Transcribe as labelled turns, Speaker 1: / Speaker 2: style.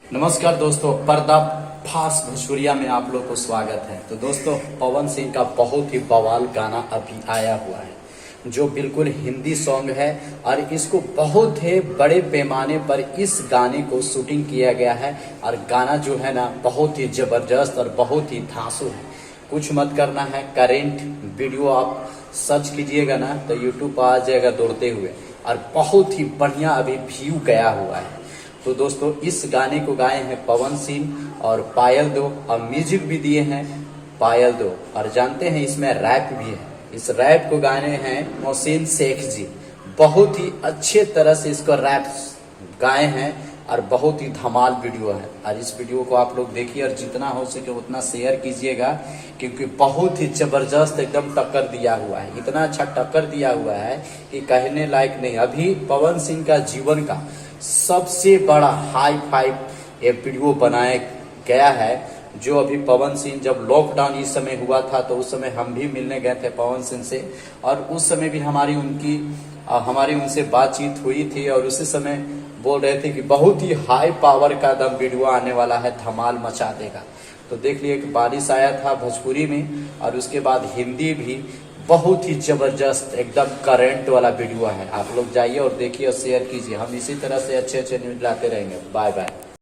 Speaker 1: नमस्कार दोस्तों, पर्दाफाश भोजपुरिया में आप लोग को स्वागत है। तो दोस्तों, पवन सिंह का बहुत ही बवाल गाना अभी आया हुआ है जो बिल्कुल हिंदी सॉन्ग है और इसको बहुत ही बड़े पैमाने पर इस गाने को शूटिंग किया गया है और गाना जो है ना बहुत ही जबरदस्त और बहुत ही धांसू है। कुछ मत करना है, करेंट वीडियो आप सर्च कीजिएगा ना तो यूट्यूब पर आ जाएगा दौड़ते हुए और बहुत ही बढ़िया अभी व्यू गया हुआ है। तो दोस्तों, इस गाने को गाए हैं पवन सिंह और पायल दो और म्यूजिक भी दिए हैं पायल दो। और जानते हैं इसमें रैप भी है। इस रैप को गाने हैं मोहसिन शेख जी। बहुत ही अच्छे तरह से इसको रैप गाए हैं और बहुत ही धमाल वीडियो है। और इस वीडियो को आप लोग देखिए और जितना हो सके उतना शेयर कीजिएगा क्योंकि बहुत ही जबरदस्त एकदम टक्कर दिया हुआ है। इतना अच्छा टक्कर दिया हुआ है कि कहने लायक नहीं। अभी पवन सिंह का जीवन का सबसे बड़ा हाई फाइव ये वीडियो बनाया गया है जो अभी पवन सिंह जब लॉकडाउन इस समय हुआ था तो उस समय हम भी मिलने गए थे पवन सिंह से और उस समय भी हमारी उनसे बातचीत हुई थी और उसी समय बोल रहे थे कि बहुत ही हाई पावर का दम वीडियो आने वाला है, धमाल मचा देगा। तो देख लिए कि बारिश आया था भोजपुरी में और उसके बाद हिंदी भी बहुत ही जबरदस्त एकदम करंट वाला वीडियो है। आप लोग जाइए और देखिए और शेयर कीजिए। हम इसी तरह से अच्छे अच्छे न्यूज लाते रहेंगे। Bye bye.